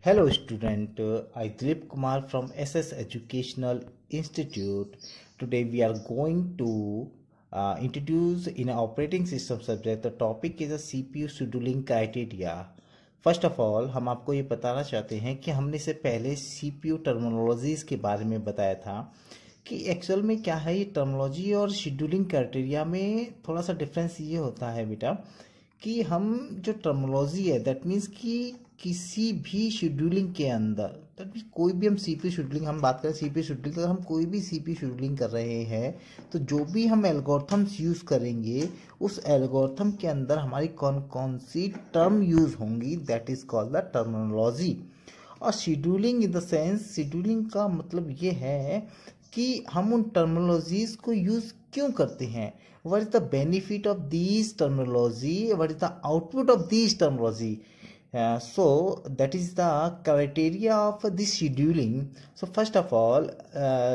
Hello student, I Dilip Kumar from SS Educational Institute. Today we are going to introduce in an operating system subject. The topic is a CPU scheduling criteria. First of all हम आपको ये बताना चाहते हैं कि हमने इससे पहले CPU टर्मिनोलॉजीज के बारे में बताया था कि एक्चुअल में क्या है। ये टर्मिनोलॉजी और शेड्यूलिंग क्राइटेरिया में थोड़ा सा डिफरेंस ये होता है बेटा कि हम जो टर्मिनोलॉजी है दैट मीन्स कि किसी भी शेड्यूलिंग के अंदर दैट मीन्स कोई भी हम सीपीयू शेड्यूलिंग हम बात करें सीपीयू शेड्यूलिंग अगर हम कोई भी सीपीयू शेड्यूलिंग कर रहे हैं तो जो भी हम एल्गोरिथम्स यूज़ करेंगे उस एल्गोरिथम के अंदर हमारी कौन कौन सी टर्म यूज़ होंगी that is called the terminology. और scheduling in the sense scheduling का मतलब ये है कि हम उन टर्मिनोलॉजीज को यूज़ क्यों करते हैं, what is the benefit of these terminology, what is the output of these terminology. So that is the criteria of this scheduling. So first of all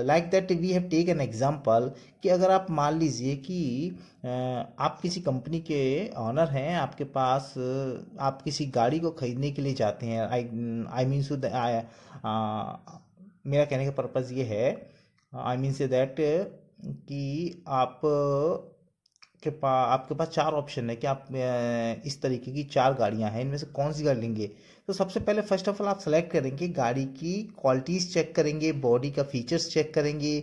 like that we have taken example कि अगर आप मान लीजिए कि आप किसी company के honour हैं, आपके पास आप किसी गाड़ी को खरीदने के लिए जाते हैं। आई मीन सो मेरा कहने का पर्पज़ ये है आई मीन से दैट कि आपके पास चार ऑप्शन है कि आप इस तरीके की चार गाड़ियां हैं, इनमें से कौन सी गाड़ी लेंगे। तो सबसे पहले फर्स्ट ऑफ ऑल आप सेलेक्ट करेंगे, गाड़ी की क्वालिटीज़ चेक करेंगे, बॉडी का फीचर्स चेक करेंगे।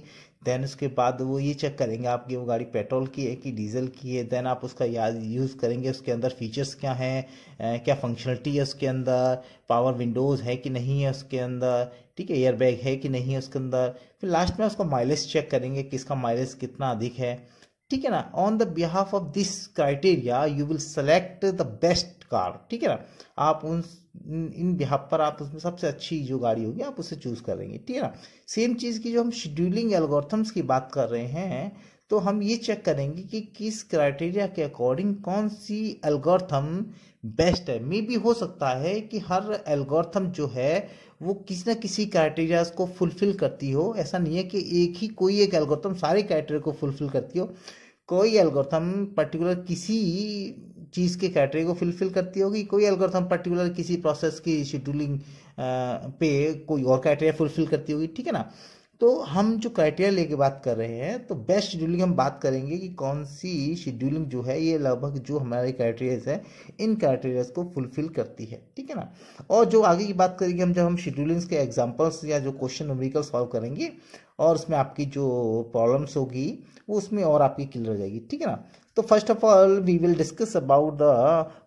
देन उसके बाद वो ये चेक करेंगे आपकी वो गाड़ी पेट्रोल की है कि डीजल की है। देन आप उसका यूज़ करेंगे, उसके अंदर फीचर्स क्या हैं, क्या फंक्शनलिटी है उसके अंदर, पावर विंडोज़ है कि नहीं है उसके अंदर, ठीक है, एयर बैग है कि नहीं है उसके अंदर। फिर लास्ट में उसका माइलेज चेक करेंगे कि इसका माइलेज कितना अधिक है, ठीक है ना। On the behalf of this criteria you will select the best car, ठीक है ना। आप उन इन बिहाफ पर आप उसमें सबसे अच्छी जो गाड़ी होगी आप उसे चूज करेंगे, ठीक है ना। सेम चीज़ की जो हम शेड्यूलिंग एल्गोरिथम्स की बात कर रहे हैं तो हम ये चेक करेंगे कि किस क्राइटेरिया के अकॉर्डिंग कौन सी एल्गोरिथम बेस्ट है। मे बी हो सकता है कि हर एल्गोरिथम जो है वो किसी न किसी क्राइटेरिया को फुलफिल करती हो। ऐसा नहीं है कि कोई एक एल्गोरिथम सारे क्राइटेरिया को फुलफिल करती हो। कोई एल्गोरिथम पर्टिकुलर किसी चीज़ के क्राइटेरिया को फुलफिल करती होगी, कोई एल्गोरिथम पर्टिकुलर किसी प्रोसेस की शेड्यूलिंग पे कोई और क्राइटेरिया फुलफिल करती होगी, ठीक है ना। तो हम जो क्राइटेरिया लेके बात कर रहे हैं तो बेस्ट शेड्यूलिंग हम बात करेंगे कि कौन सी शेड्यूलिंग जो है ये लगभग जो हमारे क्राइटेरियाज है इन क्राइटेरियाज को फुलफिल करती है, ठीक है ना। और जो आगे की बात करेंगे हम जब हम शेड्यूलिंग्स के एग्जांपल्स या जो क्वेश्चन न्यूमेरिकल सॉल्व करेंगे और उसमें आपकी जो प्रॉब्लम्स होगी वो उसमें और आपकी क्लियर हो जाएगी, ठीक है ना। तो first of all we will discuss about the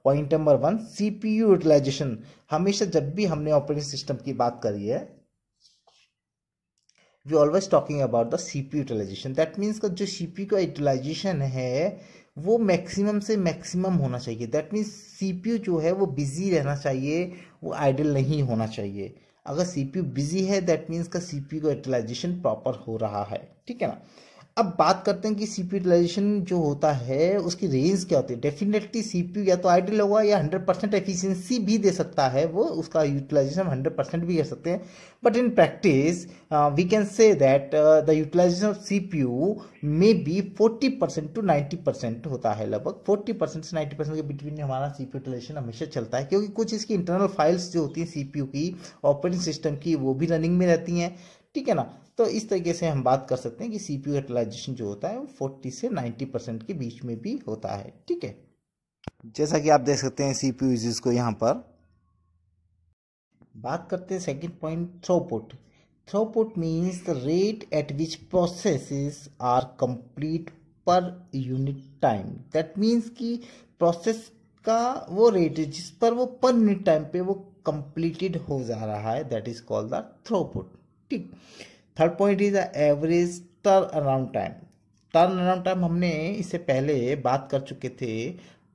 point number 1 CPU utilization. हमेशा जब भी हमने ऑपरेटिंग सिस्टम की बात करी है we always talking about the CPU utilization. That means का जो CPU का यूटिलाइजेशन है वो मैक्सिमम से मैक्सिमम होना चाहिए। दैट मीन्स CPU जो है वो बिजी रहना चाहिए, वो आइडल नहीं होना चाहिए। अगर CPU बिजी है दैट मीन्स का CPU का यूटिलाइजेशन प्रॉपर हो रहा है, ठीक है ना। अब बात करते हैं कि CPU यूटिलाइजेशन जो होता है उसकी रेंज क्या होती है। डेफिनेटली CPU या तो आइडल होगा या 100% एफिशिएंसी भी दे सकता है, वो उसका यूटिलाइजेशन 100% भी कर सकते हैं। But in practice we can say that the utilization of CPU may be 40% to 90% होता है। लगभग 40% से 90% के बिटवीन हमारा CPU यूटिलाइजेशन हमेशा चलता है, क्योंकि कुछ इसकी इंटरनल फाइल्स जो होती हैं CPU की ऑपरेटिंग सिस्टम की वो भी रनिंग में रहती हैं, ठीक है ना। तो इस तरीके से हम बात कर सकते हैं कि CPU यूटिलाइजेशन जो होता है वो 40 से 90% के बीच में भी होता है, ठीक है। जैसा कि आप देख सकते हैं CPU यूजेस को यहाँ पर। बात करते हैं second point, throughput. Throughput means the rate at which processes are complete per unit time. That means कि प्रोसेस का वो रेट है जिस पर वो पर यूनिट टाइम पे वो कंप्लीटेड हो जा रहा है, that is called the throughput, ठीक। Third point is the average turn around time. Turn around time हमने इससे पहले बात कर चुके थे।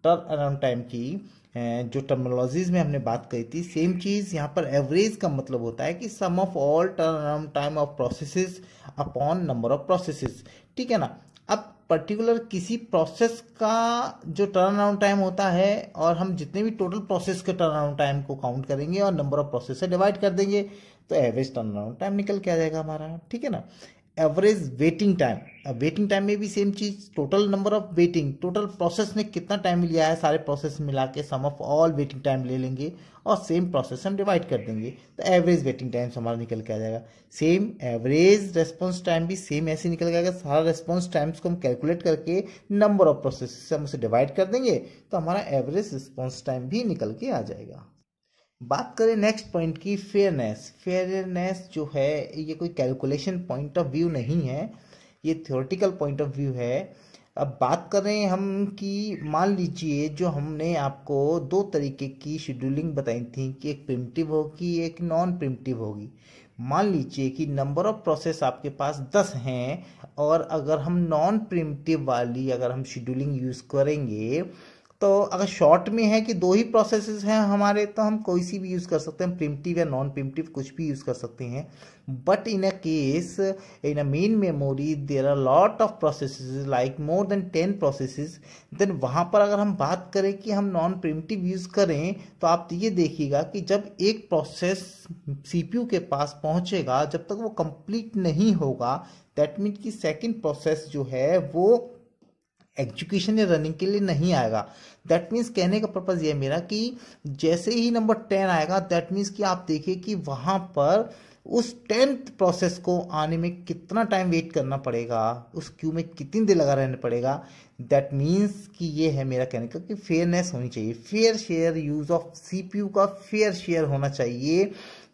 टर्न अराउंड टाइम की जो टर्मिनोलॉजीज में हमने बात करी थी, सेम चीज़ यहाँ पर एवरेज का मतलब होता है कि sum of all turn around time of processes upon number of processes, ठीक है ना। अब पर्टिकुलर किसी प्रोसेस का जो टर्न अराउंड टाइम होता है और हम जितने भी टोटल प्रोसेस के टर्न अराउंड टाइम को काउंट करेंगे और नंबर ऑफ प्रोसेस से डिवाइड कर देंगे तो एवरेज टर्न अराउंड टाइम निकल के आ जाएगा हमारा, ठीक है ना। Average waiting time, waiting time में भी सेम चीज, total number of waiting, total process ने कितना टाइम लिया है, सारे प्रोसेस मिला के सम ऑफ ऑल वेटिंग टाइम ले लेंगे और सेम प्रोसेस हम डिवाइड कर देंगे, तो एवरेज वेटिंग टाइम हमारा निकल के आ जाएगा। सेम एवरेज रेस्पॉन्स टाइम भी सेम ऐसे निकल के आएगा, सारा रेस्पॉन्स टाइम्स को हम कैलकुलेट करके नंबर ऑफ प्रोसेस से हम उसे डिवाइड कर देंगे तो हमारा एवरेज रिस्पॉन्स टाइम भी निकल के आ जाएगा। बात करें नेक्स्ट पॉइंट की, फेयरनेस। फेयरनेस जो है ये कोई कैलकुलेशन पॉइंट ऑफ व्यू नहीं है, ये थ्योरेटिकल पॉइंट ऑफ व्यू है। अब बात करें हम कि मान लीजिए जो हमने आपको दो तरीके की शेड्यूलिंग बताई थी कि एक प्रिमिटिव होगी एक नॉन प्रिमिटिव होगी। मान लीजिए कि नंबर ऑफ प्रोसेस आपके पास 10 हैं और अगर हम नॉन प्रिमिटिव वाली अगर हम शेड्यूलिंग यूज़ करेंगे तो अगर शॉर्ट में है कि दो ही प्रोसेसेस हैं हमारे तो हम कोई सी भी यूज़ कर सकते हैं, प्रिमिटिव या नॉन प्रिमिटिव कुछ भी यूज़ कर सकते हैं। But in a case in a main memory there are lot of processes like more than 10 processes, then वहाँ पर अगर हम बात करें कि हम नॉन प्रिमिटिव यूज़ करें तो आप ये देखिएगा कि जब एक प्रोसेस सीपीयू के पास पहुँचेगा जब तक वो कंप्लीट नहीं होगा, दैट मीन्स कि सेकेंड प्रोसेस जो है वो एग्जीक्यूशन या रनिंग के लिए नहीं आएगा। दैट मीन्स कहने का पर्पज ये है मेरा कि जैसे ही नंबर 10 आएगा दैट मीन्स कि आप देखिए कि वहां पर उस 10th प्रोसेस को आने में कितना टाइम वेट करना पड़ेगा, उस क्यू में कितनी देर लगा रहना पड़ेगा। दैट मीन्स कि ये है मेरा कहने का कि फेयरनेस होनी चाहिए, fair share use of CPU का फेयर शेयर होना चाहिए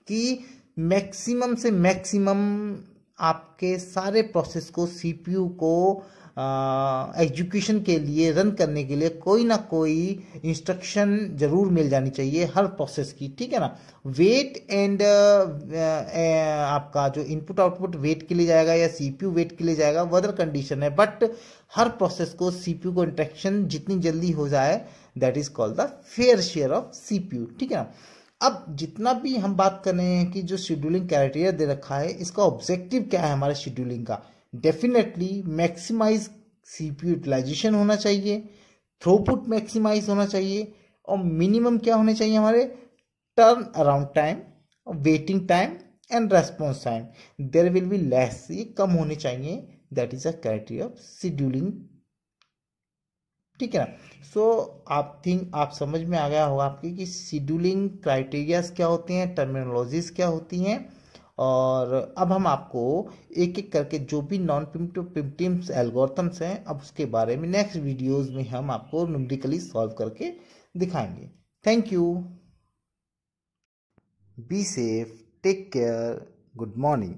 कि मैक्सिमम से मैक्सिमम आपके सारे प्रोसेस को सीपीयू को एग्जीक्यूशन के लिए रन करने के लिए कोई ना कोई इंस्ट्रक्शन जरूर मिल जानी चाहिए हर प्रोसेस की, ठीक है ना। वेट एंड आपका जो इनपुट आउटपुट वेट के लिए जाएगा या सीपीयू वेट के लिए जाएगा वो अदर कंडीशन है, बट हर प्रोसेस को सीपीयू को इंस्ट्रक्शन जितनी जल्दी हो जाए that is called the fair share of CPU, ठीक है ना। अब जितना भी हम बात कर रहे हैं कि जो शेड्यूलिंग क्राइटेरिया दे रखा है इसका ऑब्जेक्टिव क्या है हमारे शेड्यूलिंग का, डेफिनेटली मैक्सिमाइज सीपीयू यूटिलाइजेशन होना चाहिए, थ्रूपुट मैक्सिमाइज होना चाहिए और मिनिमम क्या होने चाहिए हमारे turn around time, waiting time and response time there will be less, ये कम होने चाहिए। That is a criteria of scheduling, ठीक है ना। सो आप थिंक आप समझ में आ गया होगा आपकी कि शेड्यूलिंग क्राइटेरियाज क्या होते हैं, टर्मिनोलॉजीज क्या होती हैं। और अब हम आपको एक एक करके जो भी नॉन प्रिमिटिव प्रिमिटिव एल्गोरिथम्स हैं अब उसके बारे में नेक्स्ट वीडियोस में हम आपको न्यूमेरिकली सॉल्व करके दिखाएंगे। Thank you, be safe, take care, good morning.